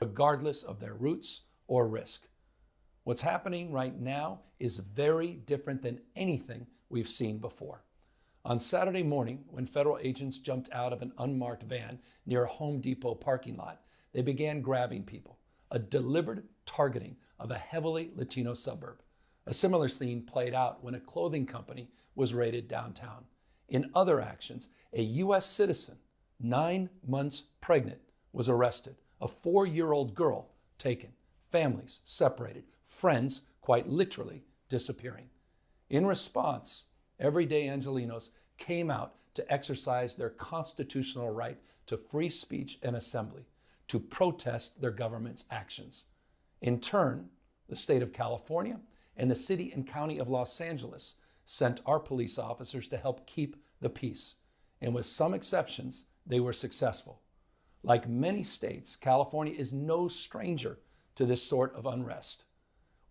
regardless of their roots or risk. What's happening right now is very different than anything we've seen before. On Saturday morning, when federal agents jumped out of an unmarked van near a Home Depot parking lot, they began grabbing people, a deliberate targeting of a heavily Latino suburb. A similar scene played out when a clothing company was raided downtown. In other actions, a U.S. citizen, 9 months pregnant, was arrested, a 4-year-old girl taken, families separated, friends quite literally disappearing. In response, everyday Angelenos came out to exercise their constitutional right to free speech and assembly, to protest their government's actions. In turn, the state of California and the city and county of Los Angeles sent our police officers to help keep the peace. And with some exceptions, they were successful. Like many states, California is no stranger to this sort of unrest.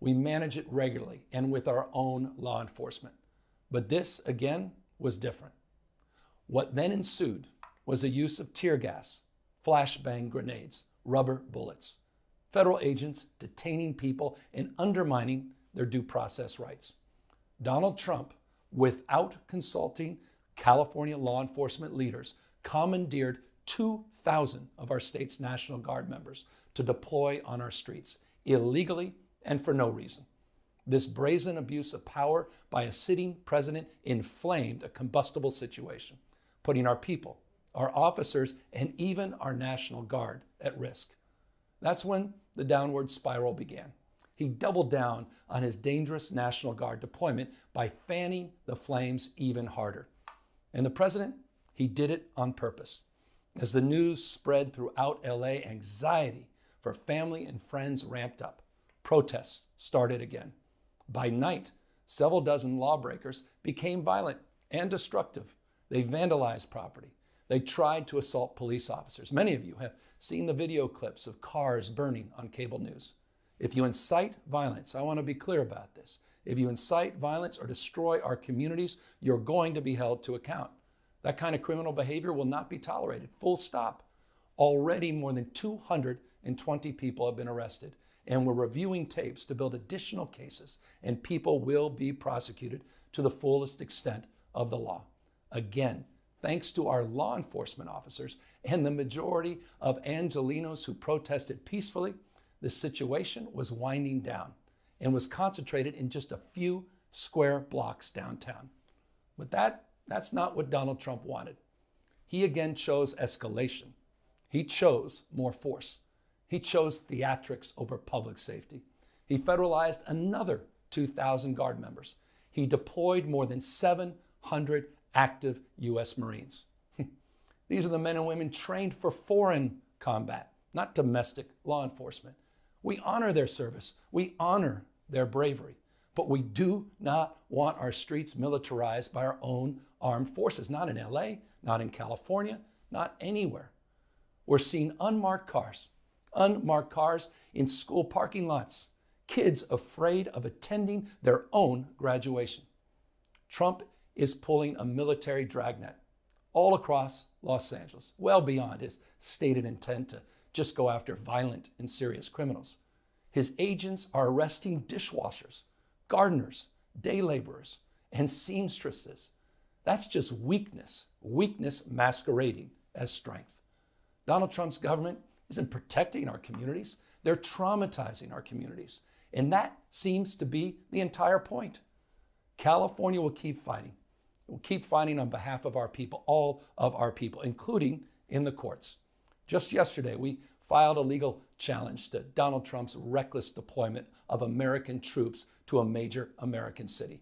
We manage it regularly and with our own law enforcement. But this, again, was different. What then ensued was the use of tear gas, flashbang grenades, rubber bullets, federal agents detaining people and undermining their due process rights. Donald Trump, without consulting California law enforcement leaders, commandeered 2,000 of our state's National Guard members to deploy on our streets, illegally and for no reason. This brazen abuse of power by a sitting president inflamed a combustible situation, putting our people, our officers, and even our National Guard at risk. That's when the downward spiral began. He doubled down on his dangerous National Guard deployment by fanning the flames even harder. And the president, he did it on purpose. As the news spread throughout LA, anxiety for family and friends ramped up. Protests started again. By night, several dozen lawbreakers became violent and destructive. They vandalized property. They tried to assault police officers. Many of you have seen the video clips of cars burning on cable news. If you incite violence, I want to be clear about this. If you incite violence or destroy our communities, you're going to be held to account. That kind of criminal behavior will not be tolerated. Full stop. Already more than 220 people have been arrested, and we're reviewing tapes to build additional cases, and people will be prosecuted to the fullest extent of the law. Again, thanks to our law enforcement officers and the majority of Angelenos who protested peacefully, the situation was winding down and was concentrated in just a few square blocks downtown. But that's not what Donald Trump wanted. He again chose escalation. He chose more force. He chose theatrics over public safety. He federalized another 2,000 Guard members. He deployed more than 700 active U.S. Marines. These are the men and women trained for foreign combat, not domestic law enforcement. We honor their service. We honor their bravery. But we do not want our streets militarized by our own armed forces, not in LA, not in California, not anywhere. We're seeing unmarked cars in school parking lots, kids afraid of attending their own graduation. Trump is pulling a military dragnet all across Los Angeles, well beyond his stated intent to just go after violent and serious criminals. His agents are arresting dishwashers, gardeners, day laborers, and seamstresses. That's just weakness masquerading as strength. Donald Trump's government isn't protecting our communities. They're traumatizing our communities. And that seems to be the entire point. California will keep fighting. We'll keep fighting on behalf of our people, all of our people, including in the courts. Just yesterday, we filed a legal challenge to Donald Trump's reckless deployment of American troops to a major American city.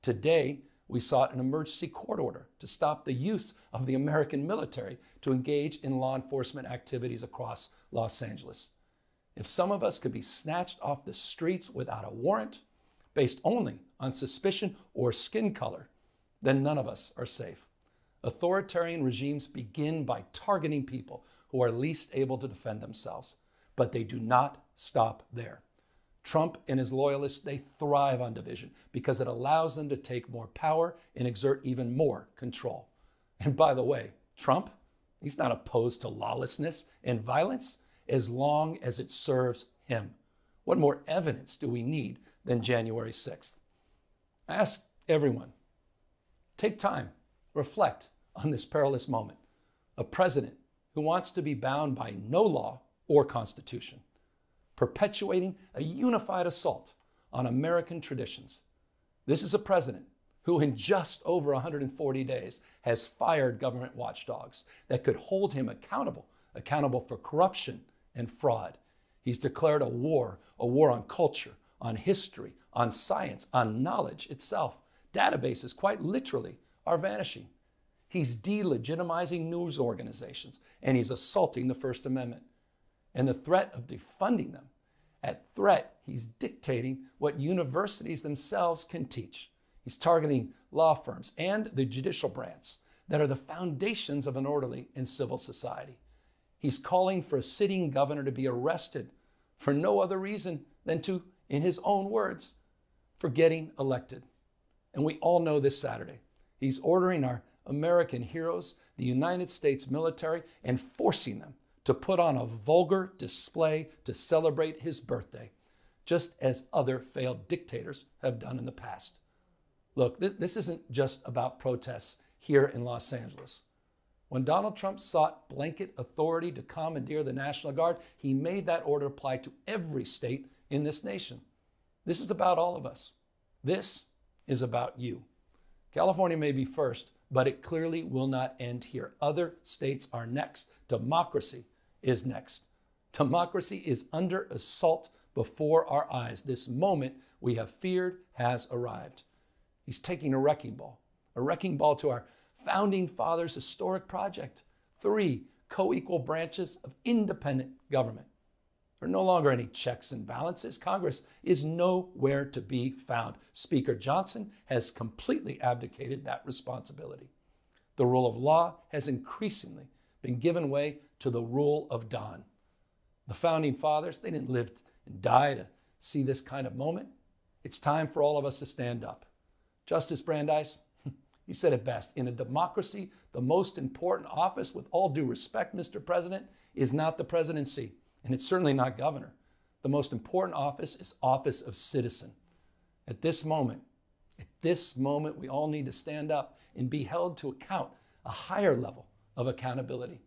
Today, we sought an emergency court order to stop the use of the American military to engage in law enforcement activities across Los Angeles. If some of us could be snatched off the streets without a warrant, based only on suspicion or skin color, then none of us are safe. Authoritarian regimes begin by targeting people who are least able to defend themselves, but they do not stop there. Trump and his loyalists, they thrive on division because it allows them to take more power and exert even more control. And by the way, Trump, he's not opposed to lawlessness and violence. as long as it serves him. What more evidence do we need than January 6th? I ask everyone, take time, reflect on this perilous moment. A president who wants to be bound by no law or constitution, perpetuating a unified assault on American traditions. This is a president who in just over 140 days has fired government watchdogs that could hold him accountable for corruption and fraud. He's declared a war on culture, on history, on science, on knowledge itself. Databases, quite literally, are vanishing. He's delegitimizing news organizations, and he's assaulting the First Amendment. And the threat of defunding them, at threat, he's dictating what universities themselves can teach. He's targeting law firms and the judicial branch that are the foundations of an orderly and civil society. He's calling for a sitting governor to be arrested for no other reason than to, in his own words, for getting elected. And we all know this Saturday, he's ordering our American heroes, the United States military, and forcing them to put on a vulgar display to celebrate his birthday, just as other failed dictators have done in the past. Look, this isn't just about protests here in Los Angeles. When Donald Trump sought blanket authority to commandeer the National Guard, he made that order apply to every state in this nation. This is about all of us. This is about you. California may be first, but it clearly will not end here. Other states are next. Democracy is next. Democracy is under assault before our eyes. This moment we have feared has arrived. He's taking a wrecking ball to our founding fathers' historic project. 3 co-equal branches of independent government. There are no longer any checks and balances. Congress is nowhere to be found. Speaker Johnson has completely abdicated that responsibility. The rule of law has increasingly been given way to the rule of Don. The founding fathers, they didn't live and die to see this kind of moment. It's time for all of us to stand up. Justice Brandeis, he said it best. In a democracy, the most important office, with all due respect, Mr. President, is not the presidency, and it's certainly not governor. The most important office is office of citizen. At this moment, we all need to stand up and be held to account, a higher level of accountability.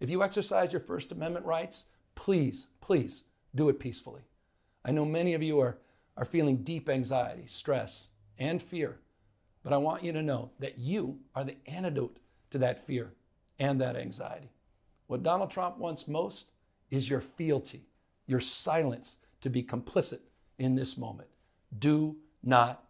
If you exercise your First Amendment rights, please do it peacefully. I know many of you are feeling deep anxiety, stress, and fear, but I want you to know that you are the antidote to that fear and that anxiety. What Donald Trump wants most is your fealty, your silence to be complicit in this moment. Do not